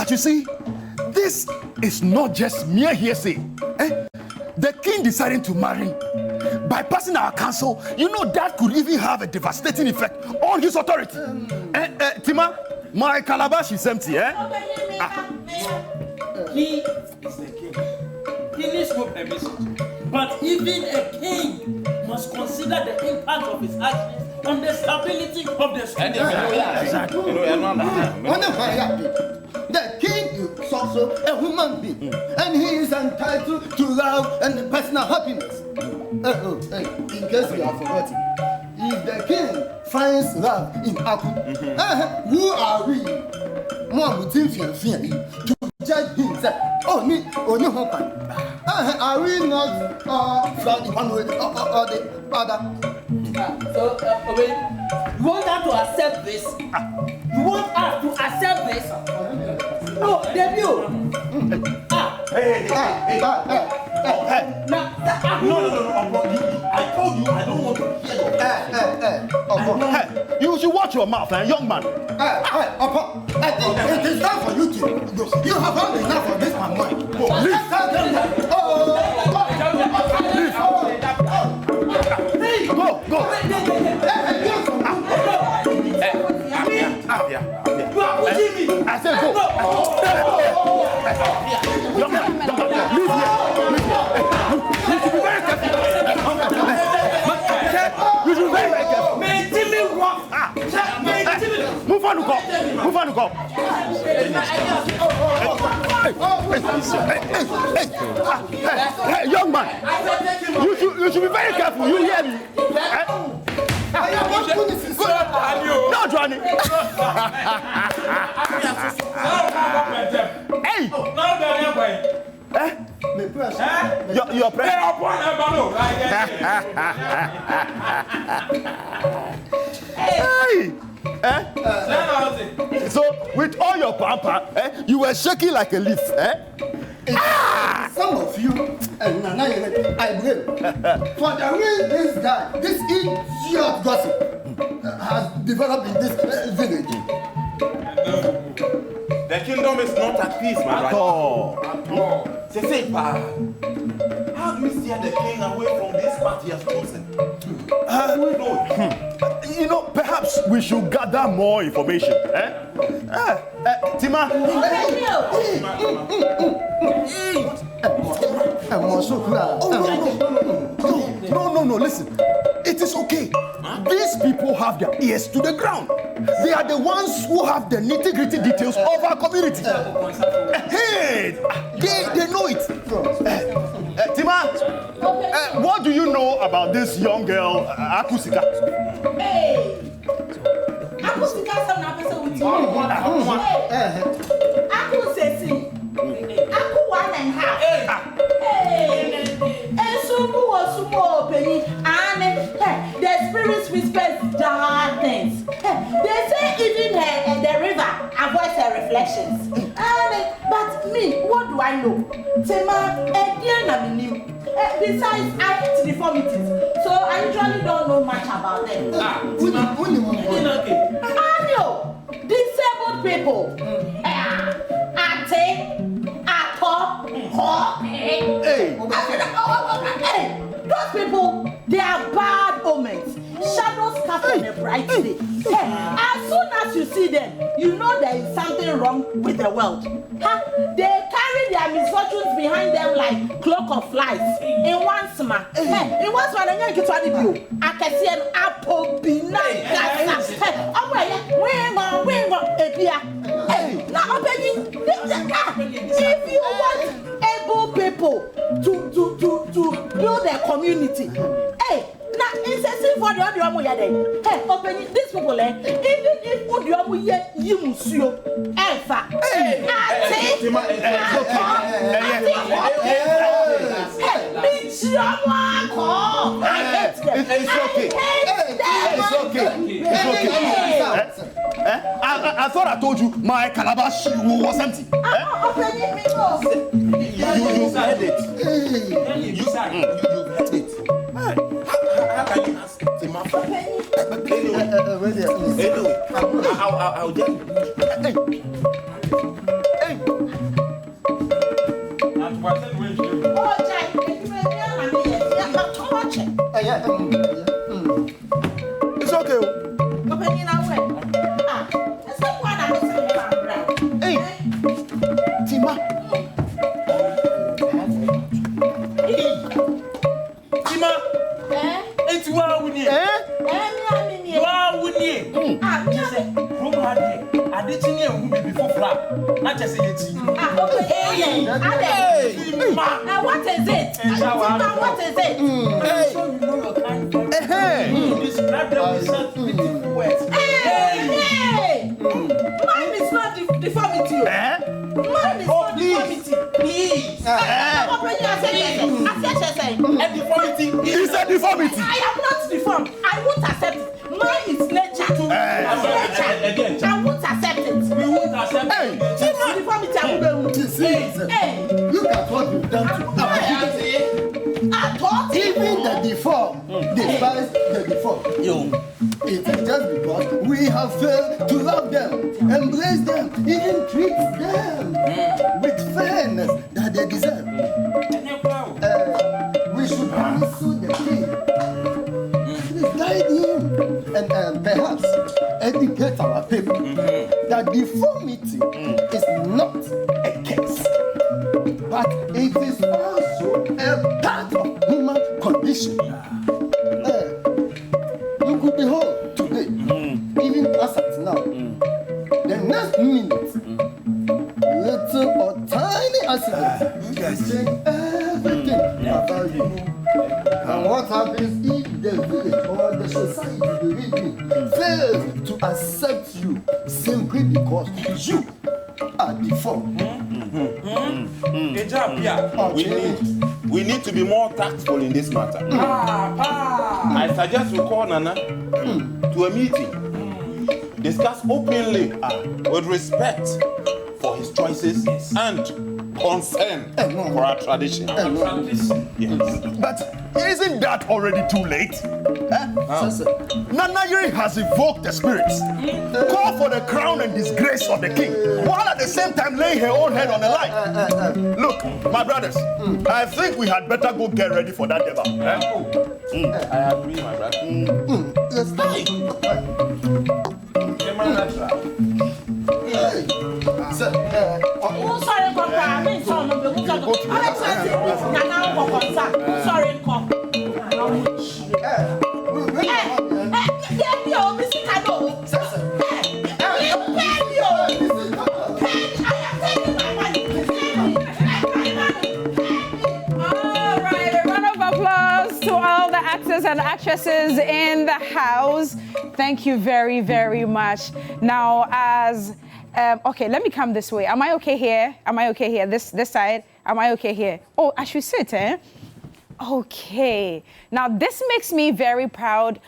But you see, this is not just mere hearsay. The king deciding to marry, bypassing our council, you know that could even have a devastating effect on his authority. Tima, my calabash is empty, He is the king. He needs no permission. But even a king must consider the impact of his actions on the stability of the state. The king is also a human being, and he is entitled to love and personal happiness. In case you have forgotten, if the king finds love in Aku, who are we, to judge himself? Oh, me, are we not from the one way or the other? So, you want us to accept this? You want us to accept this? No, debut. No. I told you I don't want to hear you. You should watch your mouth, young man. I think it is time for you to go. You have had enough of this man. Go. I said go. Young man, leave here. You should be very careful. You should be very careful. Move on, go. Hey, young man. You should be very careful. You hear me? No, Johnny. Hey. Your prayer. So, with all your pamper, you were shaking like a leaf, Some of you, and I blame, for the way this guy, this idiot gossip, has developed in this village. The kingdom is not at peace, man. At all. Say, how do we steer the king away from this path he has chosen? You know, perhaps we should gather more information. Tima. No, listen. It is okay. These people have their ears to the ground. They are the ones who have the nitty-gritty details of our community. Hey, they know it. Tima, what do you know about this young girl, Akusika? Hey, Akusika is an episode with you. Akusesi, Aku 1.5. Hey, Sumo, Penny, and the spirits whisper dark things. They say even the river avoids her reflections. But me, what do I know? Tema, besides, I hate deformities, so I usually don't know much about them. Disabled people. Those people, they are bad omens. Shadows cast on a bright day. As soon as you see them, you know there is something wrong with the world. They carry their misfortunes behind them like cloak of flies. In one summer, in one summer, I can see an apple benign. If you want able people to build their community, now it's a sin for the other one. Opening these people, even if you are Yimusio, Alpha, I thought I told you my calabash was empty. You said it. You said it. How can you ask Tima? I'll just. Oh, Jack, It's okay. Hey, Tima. Tima, it's wow with you. Wow with you. Just say, I didn't know who be before flat. Not just say it. What is it? What is it? So you know your kind of describe them with such beautiful words. Hey! Mine is not deformity. Mine is not deformity. Please. Deformity. It's a deformity. I am not deformed. I won't accept it. Mine is nature. Again. I won't accept it. We won't accept it. Deformity. Hey! Look at what you've done to our I thought even the deformed despise the deformed. It is just because we have failed to love them, embrace them, even treat them with fairness that they deserve. We should pursue the king. Please guide him and perhaps educate our people that deformity is not a curse, but it is also a part of human condition. You could behold today, even as at now, the next minute, little or tiny accident can change everything about you. And what happens if the village or the society you live in fails to accept you simply because you are deformed? We need to be more tactful in this matter. I suggest we call Nana to a meeting, discuss openly with respect for his choices and concern for our tradition. Yes. But isn't that already too late? Nana Yeri has evoked the spirits, called for the crown and disgrace of the king, while at the same time laying her own head on the line. Look, my brothers, I think we had better go get ready for that devil. I agree, my brother. Let's go. sorry, Papa. I mean, sorry, actors and actresses in the house, thank you very, very much. Now, as okay, let me come this way. Am I okay here? Am I okay here? This side? Am I okay here? Oh, I should sit, eh? Okay. Now, this makes me very proud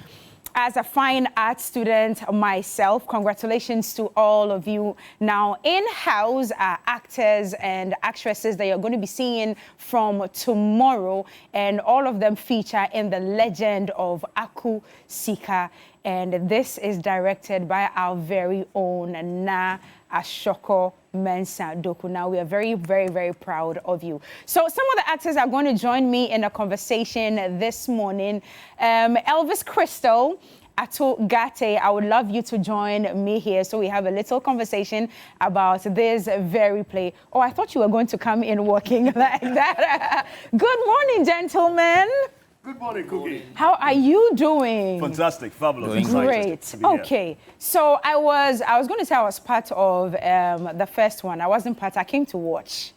as a fine art student myself. Congratulations to all of you. Now, in-house are actors and actresses that you're going to be seeing from tomorrow, and all of them feature in the legend of Aku Sika. And this is directed by our very own Na Ashoko Mensa Doku. Now, we are very, very, very proud of you. So some of the actors are going to join me in a conversation this morning. Elvis Crystal, Ato Gate, I would love you to join me here so we have a little conversation about this very play. Oh, I thought you were going to come in walking like that. Good morning, gentlemen. Good morning, Cookie. How are you doing? Fantastic, fabulous. Great. Okay. So I was going to say I was part of the first one. I wasn't part. I came to watch.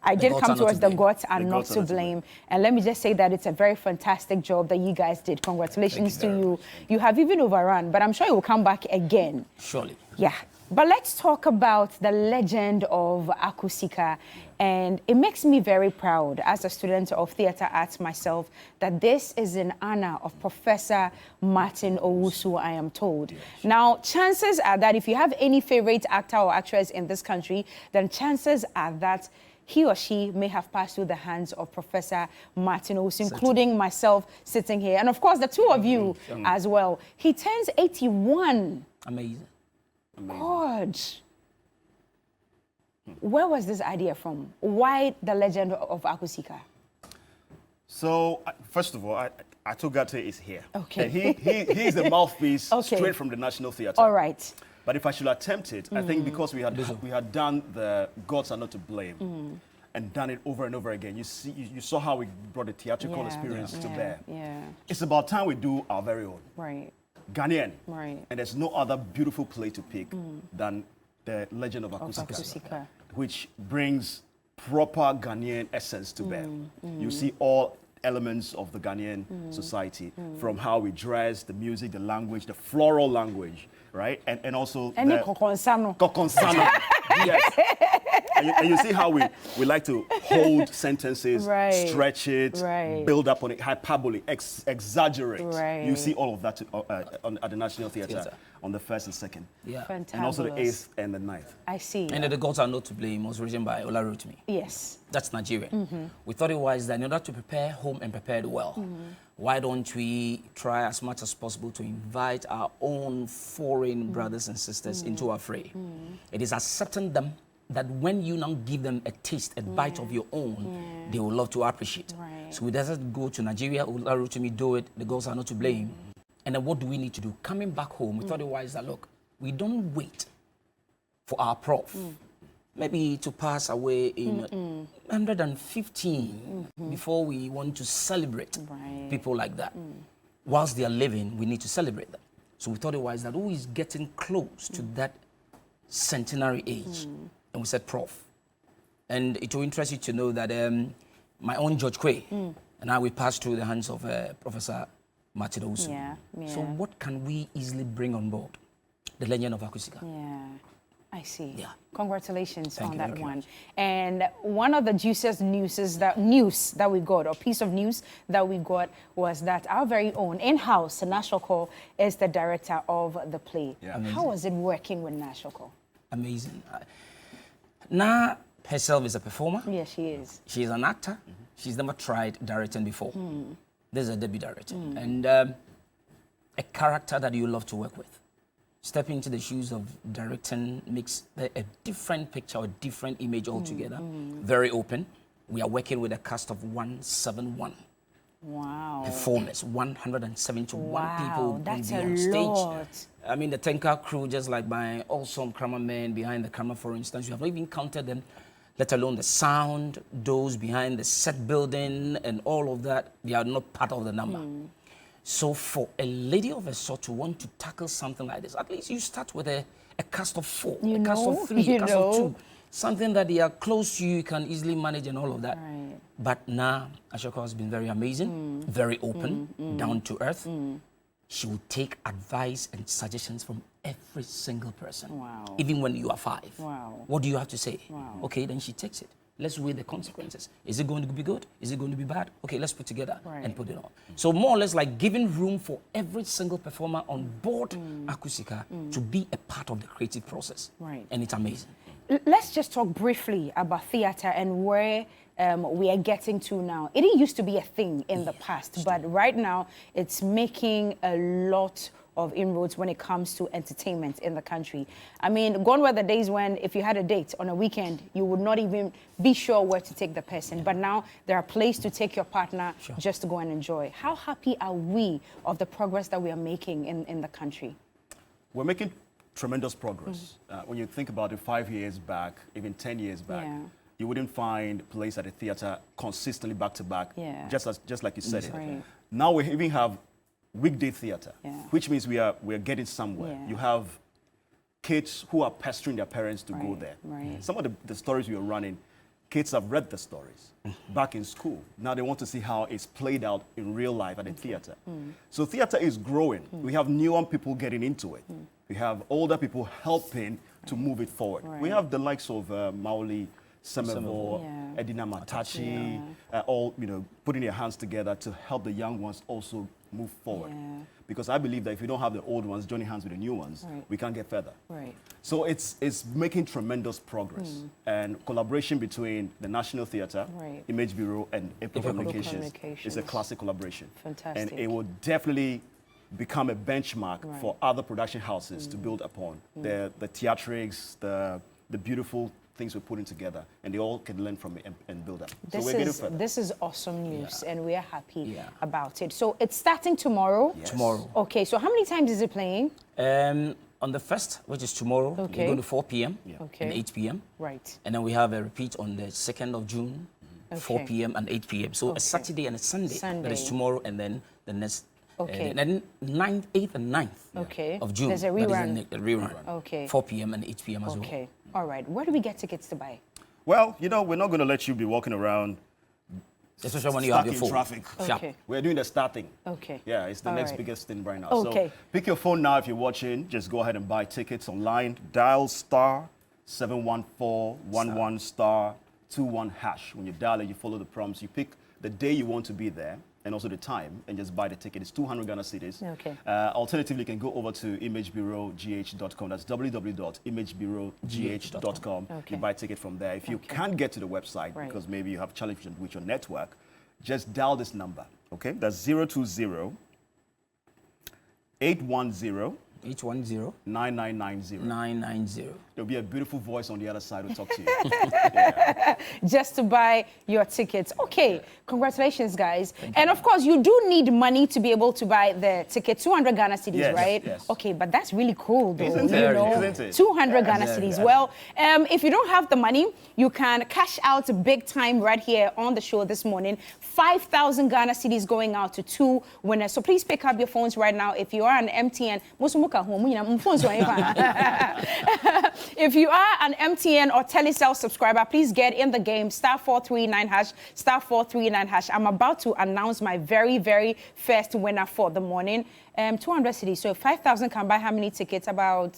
I did come towards the gods are not to blame. And let me just say that it's a very fantastic job that you guys did. Congratulations to you. You have even overrun, but I'm sure you will come back again. Surely. Yeah. But let's talk about the legend of Aku Sika. And it makes me very proud as a student of theatre arts myself that this is in honor of Professor Martin Owusu, I am told. Yes. Now, chances are that if you have any favorite actor or actress in this country, then chances are that he or she may have passed through the hands of Professor Martin Owusu, including myself sitting here. And of course, the two of you as well. He turns 81. Amazing. God. Where was this idea from? Why the legend of Akusika? So, first of all, Atogate is here. Okay. And he's the mouthpiece Okay. straight from the National Theatre. All right. But if I should attempt it, I think because we had done the Gods Are Not to Blame and done it over and over again, you saw how we brought the theatrical experience to bear. Yeah. It's about time we do our very own. Right. Ghanaian. Right. And there's no other beautiful play to pick than the Legend of Akusika, Akusika. which brings proper Ghanaian essence to bear. You see all elements of the Ghanaian society, from how we dress, the music, the language, the floral language, right? And also Any the kokonsano. kokonsano. Yes. And you see how we like to hold sentences, Right. stretch it, Right. build up on it, hyperbole, exaggerate. Right. You see all of that at the National Theatre on the 1st and 2nd. Yeah. Fantabulous. And also the 8th and the 9th. I see. And The Gods Are Not to Blame was written by Olarotimi. Yes. That's Nigerian. We thought it was that in order to prepare home and prepare it well, why don't we try as much as possible to invite our own foreign brothers and sisters into our fray? It is accepting them that when you now give them a taste, a bite of your own, they will love to appreciate. Right. So we decided to go to Nigeria, Olarotimi do it, The Gods Are Not to Blame. And then what do we need to do? Coming back home, we thought it was that, look, we don't wait for our prof maybe to pass away in 115 before we want to celebrate people like that. Whilst they are living, we need to celebrate them. So we thought it was that who is getting close to that centenary age? And we said prof. And it will interest you to know that my own George Quay and I, we passed through the hands of Professor Martin Owusu. Yeah. So what can we easily bring on board? The Legend of Akusika. Yeah. I see. Yeah. Congratulations on that Thank you one. very much. And one of the juiciest news that we got, or piece of news that we got, was that our very own in-house Nashoko is the director of the play. Yeah. How was it working with Nashoko? Amazing. Na herself is a performer. Yes, she is. She's an actor. She's never tried directing before. This is a debut director. And a character that you love to work with. Stepping into the shoes of directing makes a different picture, a different image altogether. Very open. We are working with a cast of 171 Wow. performers, 171 Wow, people going that's to be a on stage. lot. I mean, the Tenka crew, just like my awesome cameraman behind the camera, for instance, you have not even counted them, let alone the sound, those behind the set building and all of that, they are not part of the number. So for a lady of a sort to want to tackle something like this, at least you start with a cast of 4, a cast of 3, a cast of 2. Something that they are close to you can easily manage and all of that. Right. But now, Ashoko has been very amazing, very open, down to earth. She will take advice and suggestions from every single person. Wow. Even when you are 5. Wow. What do you have to say? Wow. Okay, then she takes it. Let's weigh the consequences. Is it going to be good? Is it going to be bad? Okay, let's put together and put it on. So more or less like giving room for every single performer on board Akusika to be a part of the creative process. Right. And it's amazing. Let's just talk briefly about theater and where we are getting to now. It didn't used to be a thing in the past, but right now it's making a lot of inroads when it comes to entertainment in the country. I mean, gone were the days when if you had a date on a weekend, you would not even be sure where to take the person. But now there are places to take your partner just to go and enjoy. How happy are we of the progress that we are making in the country? We're making tremendous progress. When you think about it 5 years back, even 10 years back, you wouldn't find plays at the theater consistently back to back, just like you said it. Right. Now we even have weekday theater, Yeah. which means we are getting somewhere. Yeah. You have kids who are pestering their parents to go Right, there. right. Some of the stories we are running, kids have read the stories back in school. Now they want to see how it's played out in real life at the theater. So theater is growing. We have newer people getting into it. We have older people helping to move it forward. We have the likes of Mauli Semevo, Yeah. Edina Matachi, all putting their hands together to help the young ones also move forward. Yeah. Because I believe that if you don't have the old ones joining hands with the new ones, we can't get further. Right. So it's making tremendous progress. And collaboration between the National Theatre, Image Bureau, and April Communications is a classic collaboration. Fantastic. And it will definitely become a benchmark for other production houses to build upon. The theatrics, the beautiful things we're putting together, and they all can learn from it and build up. So we're getting further. This is awesome news, and we are happy about it. So it's starting tomorrow? Yes. Tomorrow. Okay, so how many times is it playing? On the 1st, which is tomorrow, we're going to 4 p.m. Okay. and 8 p.m. Right. And then we have a repeat on the 2nd of June, 4 p.m. and 8 p.m. So a Saturday and a Sunday. That is tomorrow, and then the next. Okay. And then 9th, 8th, and 9th of June. There's a rerun. That is a rerun. Okay. 4 p.m. and 8 p.m. as well. Okay. All right. Where do we get tickets to buy? Well, you know, we're not going to let you be walking around especially when you have stuck your in phone. traffic. Okay. We're doing the starting. Okay. Yeah, it's the All next right. biggest thing right now. Okay. So pick your phone now if you're watching. Just go ahead and buy tickets online. Dial star 71411 star 21 hash. When you dial it, you follow the prompts. You pick the day you want to be there and also the time, and just buy the ticket. It's 200 Ghana cedis. Okay. Alternatively, you can go over to imagebureaugh.com. That's www.imagebureaugh.com. Okay. You buy a ticket from there. If you can't get to the website because maybe you have challenges with your network, just dial this number. Okay, that's 020 810 810 9990. 990. There'll be a beautiful voice on the other side who'll talk to you. Just to buy your tickets. Okay, congratulations, guys. And of course, you do need money to be able to buy the ticket. 200 Ghana cedis, Yes, right? yes. Okay, but that's really cool, though. Isn't it? You know, Isn't it? 200 Ghana cedis. Well, if you don't have the money, you can cash out big time right here on the show this morning. 5,000 Ghana cedis going out to 2 winners. So please pick up your phones right now. If you are an MTN, if you are an MTN or Telecel subscriber, please get in the game, star 439 hash, star 439 hash. I'm about to announce my very, very first winner for the morning. 200 cedis. So 5,000 can buy how many tickets? About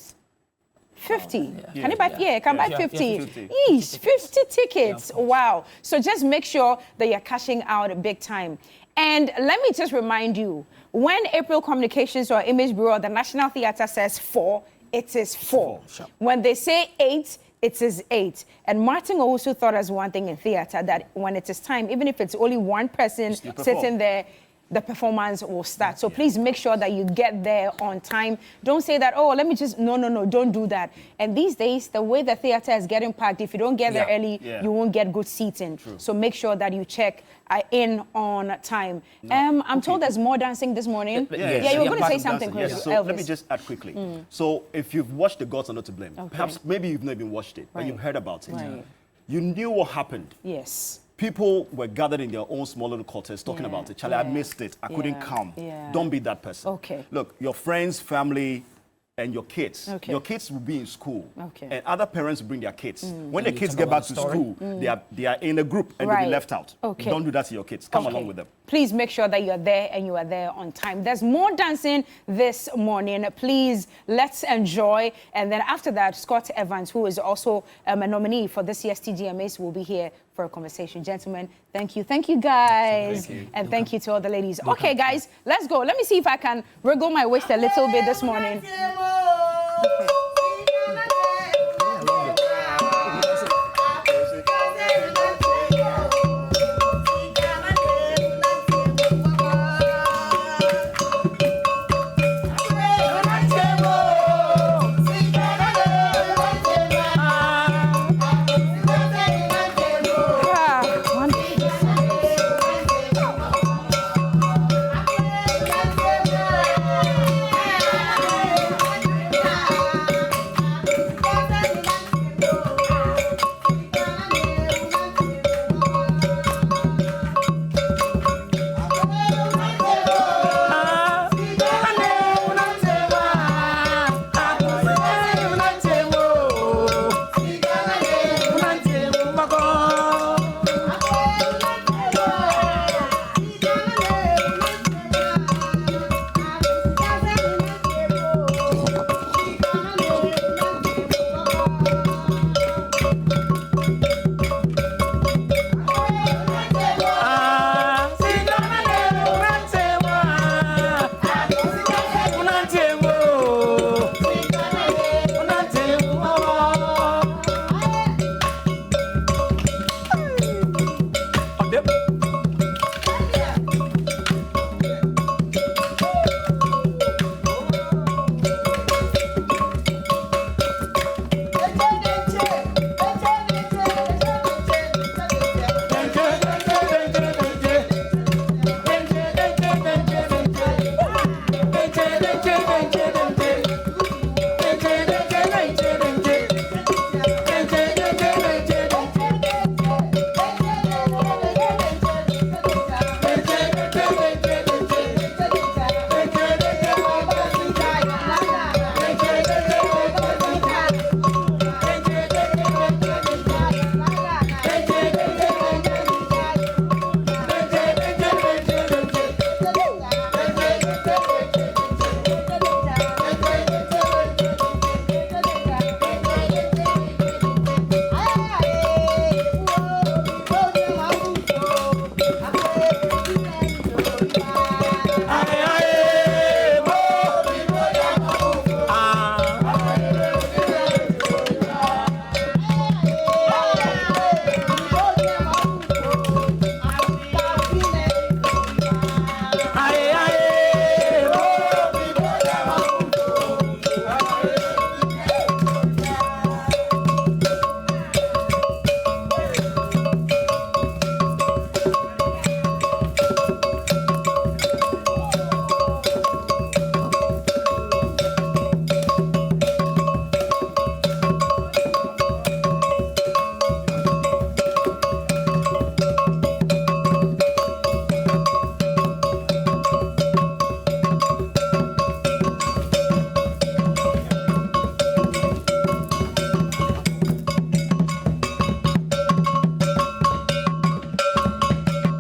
50. Can you buy? Yeah, can buy 50. 50. Yeesh, 50 tickets. Wow. So just make sure that you're cashing out big time. And let me just remind you, when April Communications or Image Bureau, the National Theatre says 4, it is 4. Sure. When they say 8, it is 8. And Martin also thought as one thing in theatre that when it is time, even if it's only one person sitting there, the performance will start. So please make sure that you get there on time. Don't say that, oh, let me just, no, don't do that. And these days, the way the theatre is getting packed, if you don't get there early, you won't get good seating. So make sure that you check in on time. I'm told there's more dancing this morning. Yeah, you were going to say something, Chris. Yes. So let me just add quickly. So if you've watched The Gods Are Not to Blame, perhaps maybe you've not even watched it, but you've heard about it. You knew what happened. Yes. People were gathered in their own small little quarters talking about it. Charlie, I missed it. I couldn't come. Don't be that person. Okay. Look, your friends, family, and your kids. Okay. Your kids will be in school. Okay. And other parents will bring their kids. When the kids get back to school, they are in a group and they'll be left out. Okay. Don't do that to your kids. Come along with them. Please make sure that you're there and you are there on time. There's more dancing this morning. Please, let's enjoy. And then after that, Scott Evans, who is also a nominee for this year's TGMAs, will be here for a conversation. Gentlemen, thank you. Thank you, guys. Thank you. And thank you to all the ladies. Okay, guys, let's go. Let me see if I can wriggle my waist a little bit this morning.